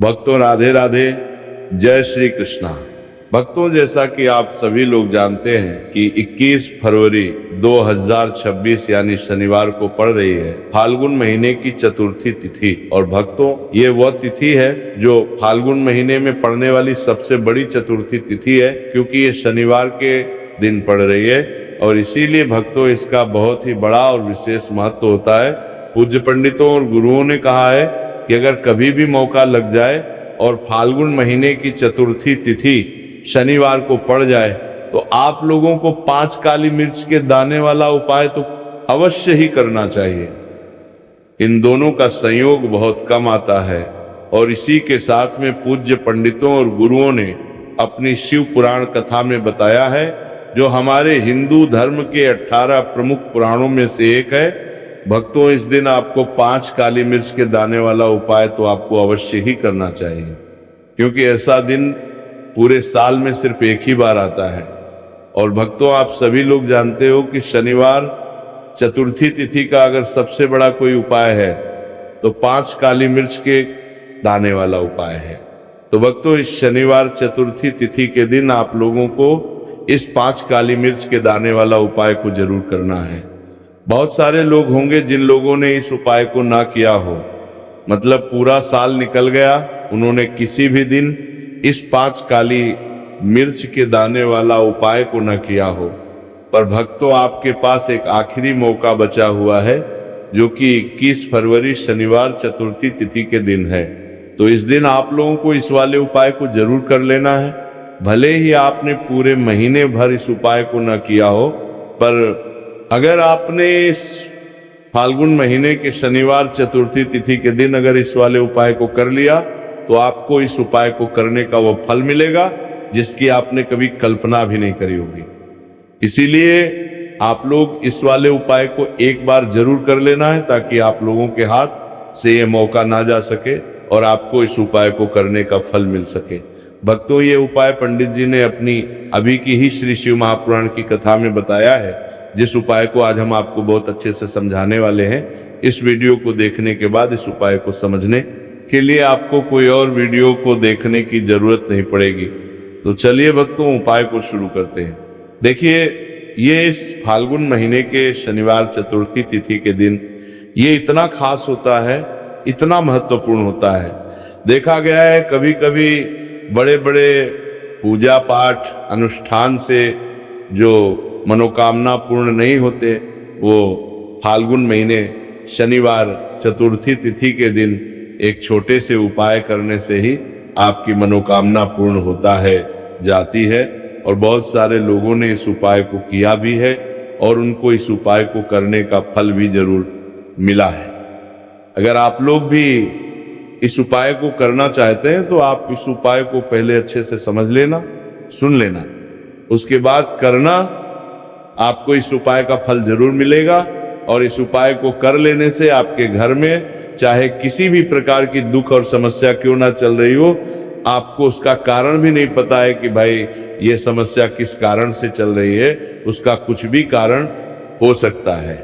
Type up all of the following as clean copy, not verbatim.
भक्तों राधे राधे, जय श्री कृष्णा। भक्तों, जैसा कि आप सभी लोग जानते हैं कि 21 फरवरी 2026 यानी शनिवार को पड़ रही है फाल्गुन महीने की चतुर्थी तिथि। और भक्तों, ये वह तिथि है जो फाल्गुन महीने में पड़ने वाली सबसे बड़ी चतुर्थी तिथि है, क्योंकि ये शनिवार के दिन पड़ रही है और इसीलिए भक्तों इसका बहुत ही बड़ा और विशेष महत्व होता है। पूज्य पंडितों और गुरुओं ने कहा है कि अगर कभी भी मौका लग जाए और फाल्गुन महीने की चतुर्थी तिथि शनिवार को पड़ जाए तो आप लोगों को 5 काली मिर्च के दाने वाला उपाय तो अवश्य ही करना चाहिए। इन दोनों का संयोग बहुत कम आता है और इसी के साथ में पूज्य पंडितों और गुरुओं ने अपनी शिव पुराण कथा में बताया है, जो हमारे हिंदू धर्म के 18 प्रमुख पुराणों में से एक है। भक्तों, इस दिन आपको 5 काली मिर्च के दाने वाला उपाय तो आपको अवश्य ही करना चाहिए, क्योंकि ऐसा दिन पूरे साल में सिर्फ एक ही बार आता है। और भक्तों, आप सभी लोग जानते हो कि शनिवार चतुर्थी तिथि का अगर सबसे बड़ा कोई उपाय है तो 5 काली मिर्च के दाने वाला उपाय है। तो भक्तों, इस शनिवार चतुर्थी तिथि के दिन आप लोगों को इस 5 काली मिर्च के दाने वाला उपाय को जरूर करना है। बहुत सारे लोग होंगे जिन लोगों ने इस उपाय को ना किया हो, मतलब पूरा साल निकल गया, उन्होंने किसी भी दिन इस 5 काली मिर्च के दाने वाला उपाय को न किया हो। पर भक्तों, आपके पास एक आखिरी मौका बचा हुआ है, जो कि 21 फरवरी शनिवार चतुर्थी तिथि के दिन है। तो इस दिन आप लोगों को इस वाले उपाय को जरूर कर लेना है। भले ही आपने पूरे महीने भर इस उपाय को न किया हो, पर अगर आपने इस फाल्गुन महीने के शनिवार चतुर्थी तिथि के दिन अगर इस वाले उपाय को कर लिया तो आपको इस उपाय को करने का वो फल मिलेगा जिसकी आपने कभी कल्पना भी नहीं करी होगी। इसीलिए आप लोग इस वाले उपाय को एक बार जरूर कर लेना है, ताकि आप लोगों के हाथ से ये मौका ना जा सके और आपको इस उपाय को करने का फल मिल सके। भक्तों, ये उपाय पंडित जी ने अपनी अभी की ही श्री शिव महापुराण की कथा में बताया है, जिस उपाय को आज हम आपको बहुत अच्छे से समझाने वाले हैं। इस वीडियो को देखने के बाद इस उपाय को समझने के लिए आपको कोई और वीडियो को देखने की जरूरत नहीं पड़ेगी। तो चलिए भक्तों, उपाय को शुरू करते हैं। देखिए, ये इस फाल्गुन महीने के शनिवार चतुर्थी तिथि के दिन ये इतना खास होता है, इतना महत्वपूर्ण होता है। देखा गया है कभी कभी बड़े बड़े पूजा पाठ अनुष्ठान से जो मनोकामना पूर्ण नहीं होते, वो फाल्गुन महीने शनिवार चतुर्थी तिथि के दिन एक छोटे से उपाय करने से ही आपकी मनोकामना पूर्ण होता है, जाती है। और बहुत सारे लोगों ने इस उपाय को किया भी है और उनको इस उपाय को करने का फल भी जरूर मिला है। अगर आप लोग भी इस उपाय को करना चाहते हैं तो आप इस उपाय को पहले अच्छे से समझ लेना, सुन लेना, उसके बाद करना। आपको इस उपाय का फल जरूर मिलेगा और इस उपाय को कर लेने से आपके घर में चाहे किसी भी प्रकार की दुख और समस्या क्यों ना चल रही हो, आपको उसका कारण भी नहीं पता है कि भाई ये समस्या किस कारण से चल रही है, उसका कुछ भी कारण हो सकता है।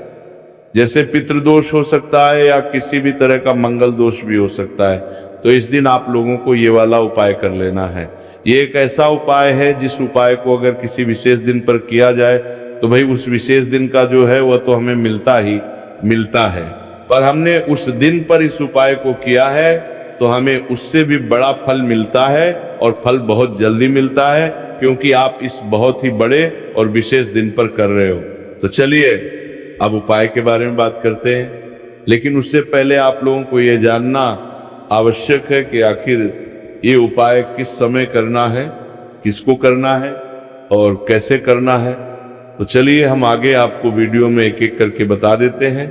जैसे पितृदोष हो सकता है या किसी भी तरह का मंगल दोष भी हो सकता है। तो इस दिन आप लोगों को ये वाला उपाय कर लेना है। ये एक ऐसा उपाय है जिस उपाय को अगर किसी विशेष दिन पर किया जाए तो भाई उस विशेष दिन का जो है वह तो हमें मिलता ही मिलता है, पर हमने उस दिन पर इस उपाय को किया है तो हमें उससे भी बड़ा फल मिलता है और फल बहुत जल्दी मिलता है, क्योंकि आप इस बहुत ही बड़े और विशेष दिन पर कर रहे हो। तो चलिए अब उपाय के बारे में बात करते हैं, लेकिन उससे पहले आप लोगों को यह जानना आवश्यक है कि आखिर ये उपाय किस समय करना है, किसको करना है और कैसे करना है। तो चलिए हम आगे आपको वीडियो में एक एक करके बता देते हैं।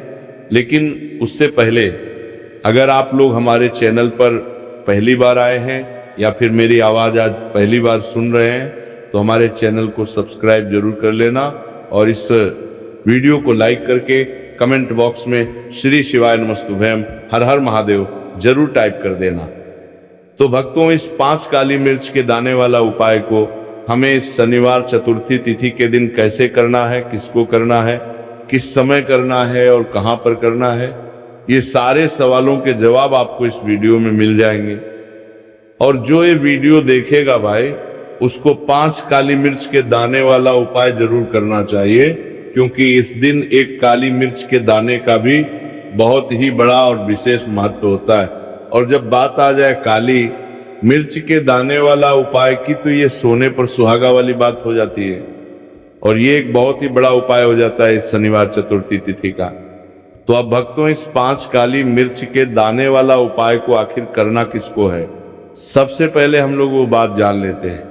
लेकिन उससे पहले अगर आप लोग हमारे चैनल पर पहली बार आए हैं या फिर मेरी आवाज़ आज पहली बार सुन रहे हैं तो हमारे चैनल को सब्सक्राइब जरूर कर लेना और इस वीडियो को लाइक करके कमेंट बॉक्स में श्री शिवाय नमस्तुभ्यम हर हर महादेव जरूर टाइप कर देना। तो भक्तों, इस 5 काली मिर्च के दाने वाला उपाय को हमें इस शनिवार चतुर्थी तिथि के दिन कैसे करना है, किसको करना है, किस समय करना है और कहां पर करना है, ये सारे सवालों के जवाब आपको इस वीडियो में मिल जाएंगे। और जो ये वीडियो देखेगा भाई, उसको 5 काली मिर्च के दाने वाला उपाय जरूर करना चाहिए, क्योंकि इस दिन एक काली मिर्च के दाने का भी बहुत ही बड़ा और विशेष महत्व होता है। और जब बात आ जाए काली मिर्च के दाने वाला उपाय की, तो ये सोने पर सुहागा वाली बात हो जाती है, और ये एक बहुत ही बड़ा उपाय हो जाता है इस शनिवार चतुर्थी तिथि का। तो अब भक्तों, इस 5 काली मिर्च के दाने वाला उपाय को आखिर करना किसको है, सबसे पहले हम लोग वो बात जान लेते हैं।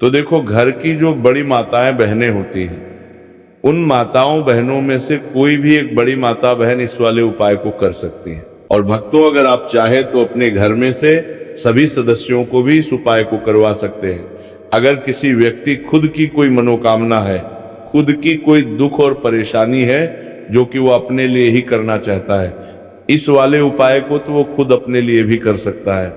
तो देखो, घर की जो बड़ी माताएं बहनें होती हैं, उन माताओं बहनों में से कोई भी एक बड़ी माता बहन इस वाले उपाय को कर सकती है। और भक्तों, अगर आप चाहे तो अपने घर में से सभी सदस्यों को भी इस उपाय को करवा सकते हैं। अगर किसी व्यक्ति खुद की कोई मनोकामना है, खुद की कोई दुख और परेशानी है जो कि वो अपने लिए ही करना चाहता है, इस वाले उपाय को तो वो खुद अपने लिए भी कर सकता है।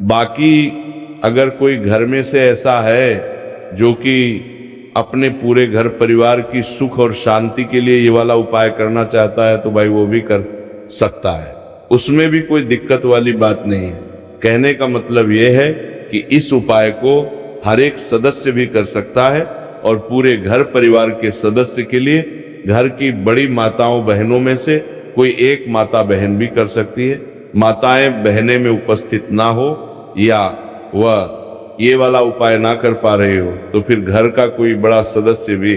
बाकी अगर कोई घर में से ऐसा है जो कि अपने पूरे घर परिवार की सुख और शांति के लिए ये वाला उपाय करना चाहता है, तो भाई वो भी कर सकता है, उसमें भी कोई दिक्कत वाली बात नहीं है। कहने का मतलब ये है कि इस उपाय को हर एक सदस्य भी कर सकता है, और पूरे घर परिवार के सदस्य के लिए घर की बड़ी माताओं बहनों में से कोई एक माता बहन भी कर सकती है। माताएं बहनें में उपस्थित ना हो या वह ये वाला उपाय ना कर पा रहे हो, तो फिर घर का कोई बड़ा सदस्य भी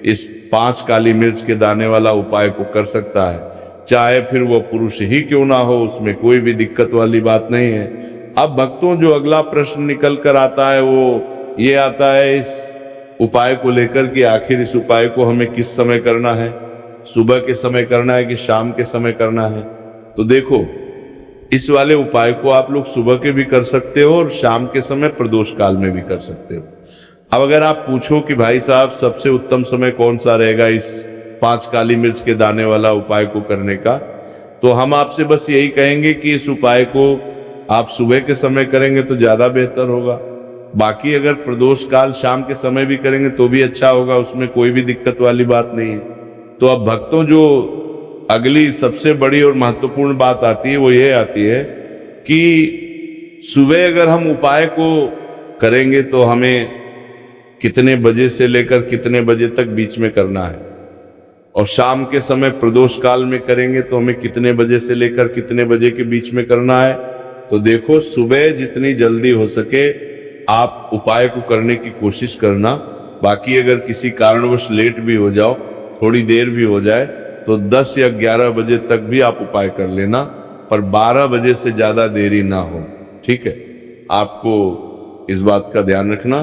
इस 5 काली मिर्च के दाने वाला उपाय को कर सकता है, चाहे फिर वो पुरुष ही क्यों ना हो, उसमें कोई भी दिक्कत वाली बात नहीं है। अब भक्तों, जो अगला प्रश्न निकल कर आता है वो ये आता है इस उपाय को लेकर कि आखिर इस उपाय को हमें किस समय करना है, सुबह के समय करना है कि शाम के समय करना है। तो देखो, इस वाले उपाय को आप लोग सुबह के भी कर सकते हो और शाम के समय प्रदोष काल में भी कर सकते हो। अब अगर आप पूछो कि भाई साहब सबसे उत्तम समय कौन सा रहेगा इस 5 काली मिर्च के दाने वाला उपाय को करने का, तो हम आपसे बस यही कहेंगे कि इस उपाय को आप सुबह के समय करेंगे तो ज्यादा बेहतर होगा। बाकी अगर प्रदोष काल शाम के समय भी करेंगे तो भी अच्छा होगा, उसमें कोई भी दिक्कत वाली बात नहीं है। तो अब भक्तों, जो अगली सबसे बड़ी और महत्वपूर्ण बात आती है वो ये आती है कि सुबह अगर हम उपाय को करेंगे तो हमें कितने बजे से लेकर कितने बजे तक बीच में करना है, और शाम के समय प्रदोष काल में करेंगे तो हमें कितने बजे से लेकर कितने बजे के बीच में करना है। तो देखो, सुबह जितनी जल्दी हो सके आप उपाय को करने की कोशिश करना। बाकी अगर किसी कारणवश लेट भी हो जाओ, थोड़ी देर भी हो जाए, तो 10 या 11 बजे तक भी आप उपाय कर लेना, पर 12 बजे से ज्यादा देरी ना हो, ठीक है। आपको इस बात का ध्यान रखना।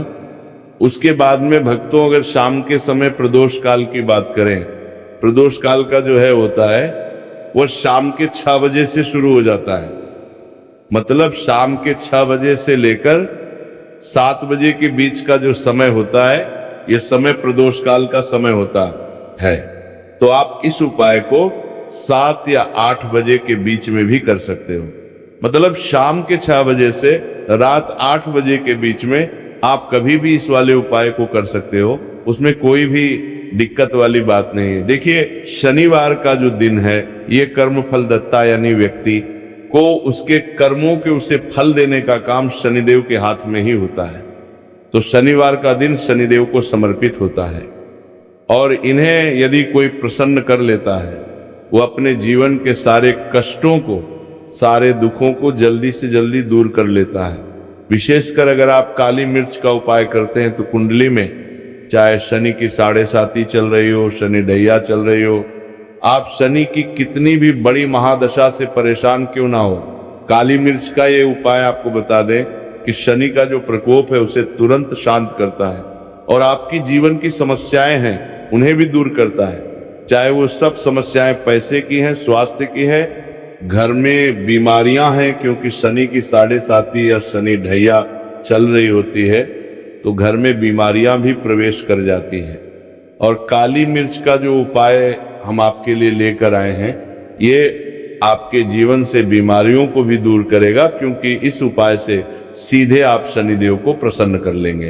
उसके बाद में भक्तों, अगर शाम के समय प्रदोष काल की बात करें, प्रदोष काल का जो है होता है वह शाम के 6 बजे से शुरू हो जाता है। मतलब शाम के 6 बजे से लेकर 7 बजे के बीच का जो समय होता है, यह समय प्रदोष काल का समय होता है। तो आप इस उपाय को 7 या 8 बजे के बीच में भी कर सकते हो। मतलब शाम के 6 बजे से रात 8 बजे के बीच में आप कभी भी इस वाले उपाय को कर सकते हो, उसमें कोई भी दिक्कत वाली बात नहीं है। देखिए, शनिवार का जो दिन है ये कर्म फल दत्ता, यानी व्यक्ति को उसके कर्मों के उसे फल देने का काम शनिदेव के हाथ में ही होता है। तो शनिवार का दिन शनिदेव को समर्पित होता है, और इन्हें यदि कोई प्रसन्न कर लेता है, वो अपने जीवन के सारे कष्टों को, सारे दुखों को जल्दी से जल्दी दूर कर लेता है। विशेषकर अगर आप काली मिर्च का उपाय करते हैं तो कुंडली में चाहे शनि की 7.5 चल रही हो, शनि ढैया चल रही हो, आप शनि की कितनी भी बड़ी महादशा से परेशान क्यों ना हो, काली मिर्च का ये उपाय आपको बता दें कि शनि का जो प्रकोप है उसे तुरंत शांत करता है, और आपकी जीवन की समस्याएं हैं उन्हें भी दूर करता है। चाहे वो सब समस्याएं पैसे की हैं, स्वास्थ्य की है, घर में बीमारियां हैं, क्योंकि शनि की 7.5 या शनि ढैया चल रही होती है तो घर में बीमारियां भी प्रवेश कर जाती हैं। और काली मिर्च का जो उपाय हम आपके लिए लेकर आए हैं, ये आपके जीवन से बीमारियों को भी दूर करेगा, क्योंकि इस उपाय से सीधे आप शनिदेव को प्रसन्न कर लेंगे।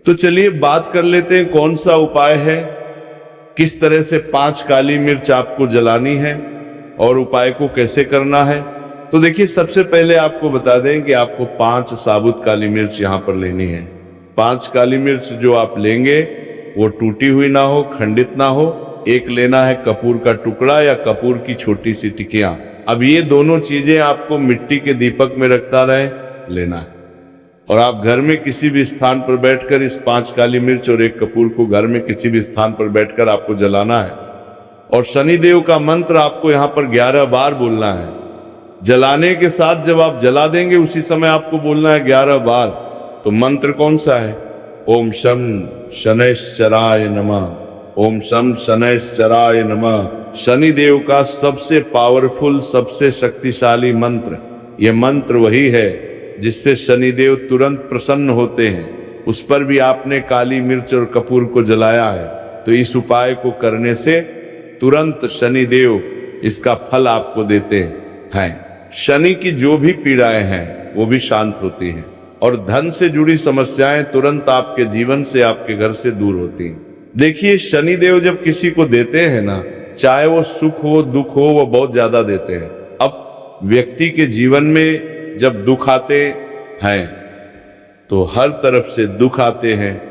तो चलिए बात कर लेते हैं कौन सा उपाय है, किस तरह से 5 काली मिर्च आपको जलानी है और उपाय को कैसे करना है। तो देखिए, सबसे पहले आपको बता दें कि आपको 5 साबुत काली मिर्च यहाँ पर लेनी है। 5 काली मिर्च जो आप लेंगे वो टूटी हुई ना हो, खंडित ना हो। एक लेना है कपूर का टुकड़ा या कपूर की छोटी सी टिकियां। अब ये दोनों चीजें आपको मिट्टी के दीपक में रखता रहे लेना है। और आप घर में किसी भी स्थान पर बैठकर इस 5 काली मिर्च और एक कपूर को घर में किसी भी स्थान पर बैठकर आपको जलाना है। और शनिदेव का मंत्र आपको यहाँ पर 11 बार बोलना है। जलाने के साथ जब आप जला देंगे उसी समय आपको बोलना है 11 बार। तो मंत्र कौन सा है? ओम शम शनैश्चराय नमः, ओम शम शनैश्चराय नमः। शनिदेव का सबसे पावरफुल, सबसे शक्तिशाली मंत्र। यह मंत्र वही है जिससे शनिदेव तुरंत प्रसन्न होते हैं। उस पर भी आपने काली मिर्च और कपूर को जलाया है, तो इस उपाय को करने से तुरंत शनिदेव इसका फल आपको देते हैं। शनि की जो भी पीड़ाएं हैं वो भी शांत होती हैं और धन से जुड़ी समस्याएं तुरंत आपके जीवन से, आपके घर से दूर होती हैं। देखिए, शनिदेव जब किसी को देते हैं ना, चाहे वो सुख हो दुख हो, वो बहुत ज्यादा देते हैं। अब व्यक्ति के जीवन में जब दुख आते हैं तो हर तरफ से दुख आते हैं,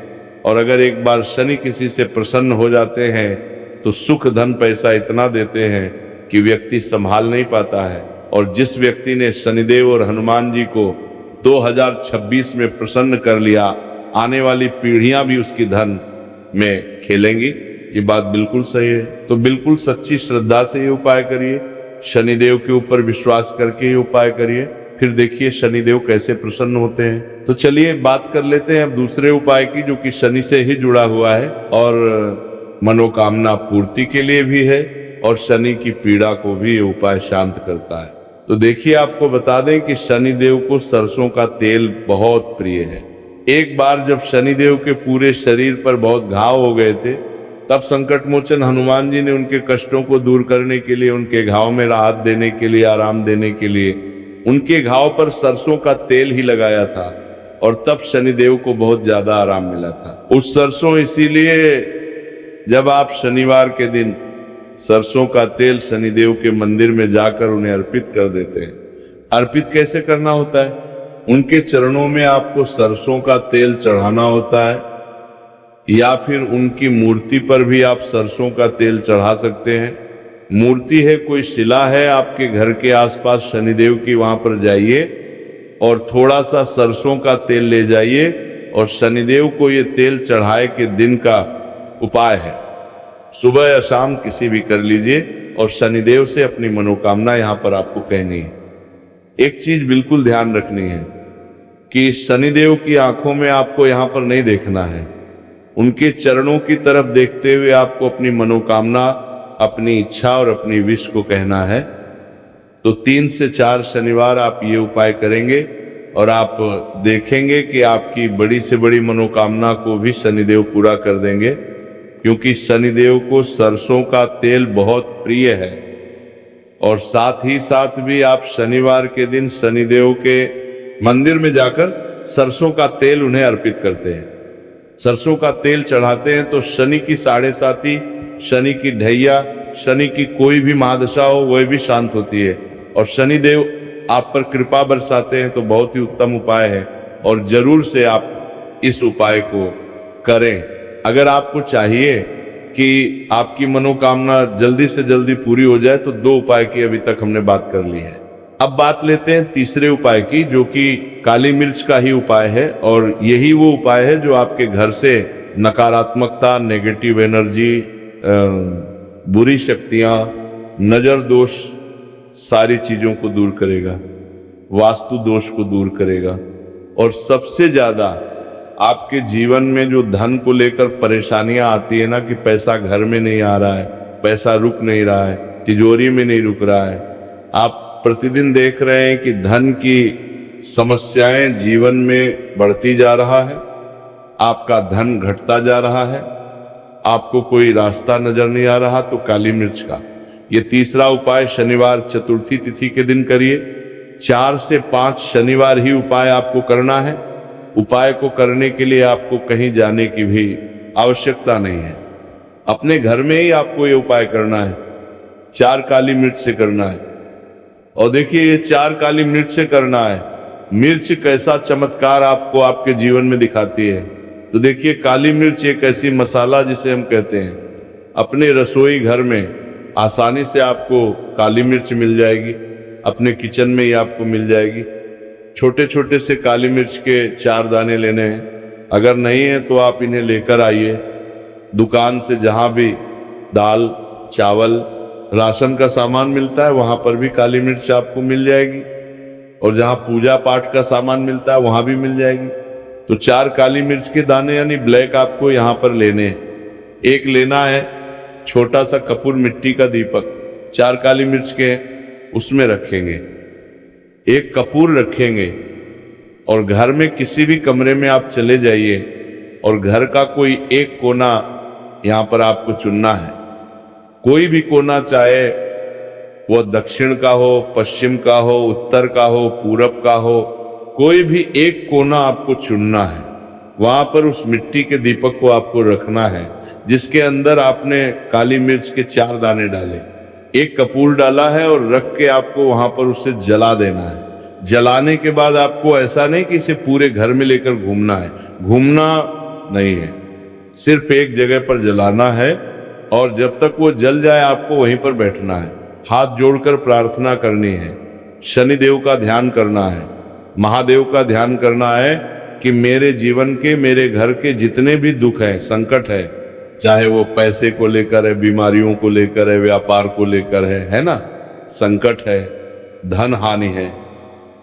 और अगर एक बार शनि किसी से प्रसन्न हो जाते हैं तो सुख धन पैसा इतना देते हैं कि व्यक्ति संभाल नहीं पाता है। और जिस व्यक्ति ने शनिदेव और हनुमान जी को 2026 में प्रसन्न कर लिया, आने वाली पीढ़ियां भी उसकी धन में खेलेंगी। ये बात बिल्कुल सही है। तो बिल्कुल सच्ची श्रद्धा से ये उपाय करिए, शनिदेव के ऊपर विश्वास करके ये उपाय करिए, फिर देखिए शनिदेव कैसे प्रसन्न होते हैं। तो चलिए बात कर लेते हैं अब दूसरे उपाय की, जो कि शनि से ही जुड़ा हुआ है और मनोकामना पूर्ति के लिए भी है, और शनि की पीड़ा को भी ये उपाय शांत करता है। तो देखिए, आपको बता दें कि शनिदेव को सरसों का तेल बहुत प्रिय है। एक बार जब शनिदेव के पूरे शरीर पर बहुत घाव हो गए थे, तब संकट मोचन हनुमान जी ने उनके कष्टों को दूर करने के लिए, उनके घाव में राहत देने के लिए, आराम देने के लिए उनके घाव पर सरसों का तेल ही लगाया था, और तब शनिदेव को बहुत ज्यादा आराम मिला था। उस सरसों इसीलिए जब आप शनिवार के दिन सरसों का तेल शनिदेव के मंदिर में जाकर उन्हें अर्पित कर देते हैं। अर्पित कैसे करना होता है? उनके चरणों में आपको सरसों का तेल चढ़ाना होता है, या फिर उनकी मूर्ति पर भी आप सरसों का तेल चढ़ा सकते हैं। मूर्ति है, कोई शिला है आपके घर के आसपास शनिदेव की, वहां पर जाइए और थोड़ा सा सरसों का तेल ले जाइए, और शनिदेव को ये तेल चढ़ाए के दिन का उपाय है। सुबह या शाम किसी भी कर लीजिए, और शनिदेव से अपनी मनोकामना यहां पर आपको कहनी है। एक चीज बिल्कुल ध्यान रखनी है कि शनिदेव की आंखों में आपको यहां पर नहीं देखना है, उनके चरणों की तरफ देखते हुए आपको अपनी मनोकामना, अपनी इच्छा और अपनी विश को कहना है। तो 3 से 4 शनिवार आप ये उपाय करेंगे और आप देखेंगे कि आपकी बड़ी से बड़ी मनोकामना को भी शनिदेव पूरा कर देंगे, क्योंकि शनिदेव को सरसों का तेल बहुत प्रिय है। और साथ ही साथ भी आप शनिवार के दिन शनिदेव के मंदिर में जाकर सरसों का तेल उन्हें अर्पित करते हैं, सरसों का तेल चढ़ाते हैं। तो शनि की 7.5, शनि की ढैया, शनि की कोई भी महादशा हो वह भी शांत होती है, और शनिदेव आप पर कृपा बरसाते हैं। तो बहुत ही उत्तम उपाय है, और जरूर से आप इस उपाय को करें। अगर आपको चाहिए कि आपकी मनोकामना जल्दी से जल्दी पूरी हो जाए, तो 2 उपाय की अभी तक हमने बात कर ली है। अब बात लेते हैं तीसरे उपाय की, जो कि काली मिर्च का ही उपाय है, और यही वो उपाय है जो आपके घर से नकारात्मकता, नेगेटिव एनर्जी, बुरी शक्तियां, नजर दोष, सारी चीजों को दूर करेगा, वास्तु दोष को दूर करेगा। और सबसे ज्यादा आपके जीवन में जो धन को लेकर परेशानियां आती है ना, कि पैसा घर में नहीं आ रहा है, पैसा रुक नहीं रहा है, तिजोरी में नहीं रुक रहा है, आप प्रतिदिन देख रहे हैं कि धन की समस्याएं जीवन में बढ़ती जा रहा है, आपका धन घटता जा रहा है, आपको कोई रास्ता नजर नहीं आ रहा, तो काली मिर्च का ये तीसरा उपाय शनिवार चतुर्थी तिथि के दिन करिए। 4 से 5 शनिवार ही उपाय आपको करना है। उपाय को करने के लिए आपको कहीं जाने की भी आवश्यकता नहीं है, अपने घर में ही आपको ये उपाय करना है। 4 काली मिर्च से करना है। और देखिए ये 4 काली मिर्च से करना है। मिर्च कैसा चमत्कार आपको आपके जीवन में दिखाती है। तो देखिए काली मिर्च एक ऐसी मसाला जिसे हम कहते हैं, अपने रसोई घर में आसानी से आपको काली मिर्च मिल जाएगी, अपने किचन में ही आपको मिल जाएगी। छोटे छोटे से काली मिर्च के 4 दाने लेने हैं। अगर नहीं है तो आप इन्हें लेकर आइए दुकान से, जहाँ भी दाल चावल राशन का सामान मिलता है वहाँ पर भी काली मिर्च आपको मिल जाएगी, और जहाँ पूजा पाठ का सामान मिलता है वहाँ भी मिल जाएगी। तो 4 काली मिर्च के दाने यानी ब्लैक आपको यहाँ पर लेने हैं। एक लेना है छोटा सा कपूर मिट्टी का दीपक, 4 काली मिर्च के उसमें रखेंगे, एक कपूर रखेंगे, और घर में किसी भी कमरे में आप चले जाइए और घर का कोई एक कोना यहाँ पर आपको चुनना है। कोई भी कोना, चाहे वो दक्षिण का हो, पश्चिम का हो, उत्तर का हो, पूरब का हो, कोई भी एक कोना आपको चुनना है। वहां पर उस मिट्टी के दीपक को आपको रखना है जिसके अंदर आपने काली मिर्च के 4 दाने डाले, एक कपूर डाला है, और रख के आपको वहां पर उसे जला देना है। जलाने के बाद आपको ऐसा नहीं कि इसे पूरे घर में लेकर घूमना है, घूमना नहीं है, सिर्फ एक जगह पर जलाना है, और जब तक वो जल जाए आपको वहीं पर बैठना है, हाथ जोड़कर प्रार्थना करनी है, शनिदेव का ध्यान करना है, महादेव का ध्यान करना है कि मेरे जीवन के, मेरे घर के जितने भी दुख है, संकट है, चाहे वो पैसे को लेकर है, बीमारियों को लेकर है, व्यापार को लेकर है ना, संकट है, धन हानि है,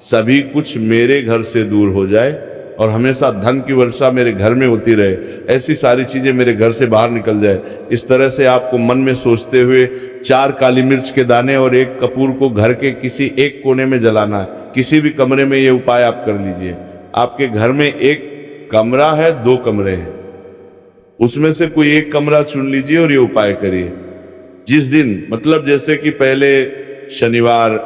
सभी कुछ मेरे घर से दूर हो जाए और हमेशा धन की वर्षा मेरे घर में होती रहे, ऐसी सारी चीजें मेरे घर से बाहर निकल जाए। इस तरह से आपको मन में सोचते हुए 4 काली मिर्च के दाने और एक कपूर को घर के किसी एक कोने में जलाना है। किसी भी कमरे में ये उपाय आप कर लीजिए। आपके घर में एक कमरा है, 2 कमरे हैं, उसमें से कोई एक कमरा चुन लीजिए और ये उपाय करिए। जिस दिन, मतलब जैसे कि पहले शनिवार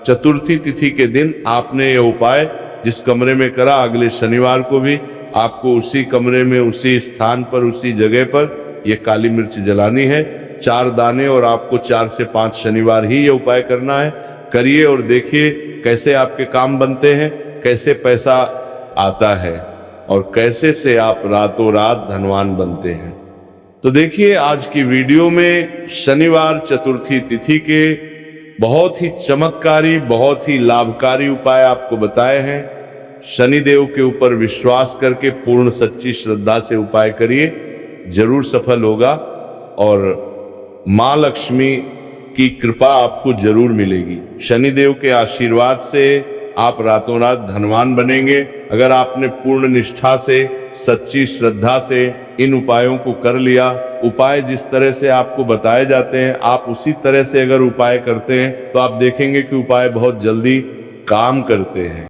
चतुर्थी तिथि के दिन आपने ये उपाय जिस कमरे में करा, अगले शनिवार को भी आपको उसी कमरे में, उसी स्थान पर, उसी जगह पर ये काली मिर्च जलानी है, 4 दाने, और आपको 4 से 5 शनिवार ही ये उपाय करना है। करिए और देखिए कैसे आपके काम बनते हैं, कैसे पैसा आता है, और कैसे से आप रातों रात धनवान बनते हैं। तो देखिए आज की वीडियो में शनिवार चतुर्थी तिथि के बहुत ही चमत्कारी, बहुत ही लाभकारी उपाय आपको बताए हैं। शनिदेव के ऊपर विश्वास करके पूर्ण सच्ची श्रद्धा से उपाय करिए, जरूर सफल होगा, और मां लक्ष्मी की कृपा आपको जरूर मिलेगी। शनिदेव के आशीर्वाद से आप रातों रात धनवान बनेंगे। अगर आपने पूर्ण निष्ठा से, सच्ची श्रद्धा से इन उपायों को कर लिया, उपाय जिस तरह से आपको बताए जाते हैं आप उसी तरह से अगर उपाय करते हैं तो आप देखेंगे कि उपाय बहुत जल्दी काम करते हैं।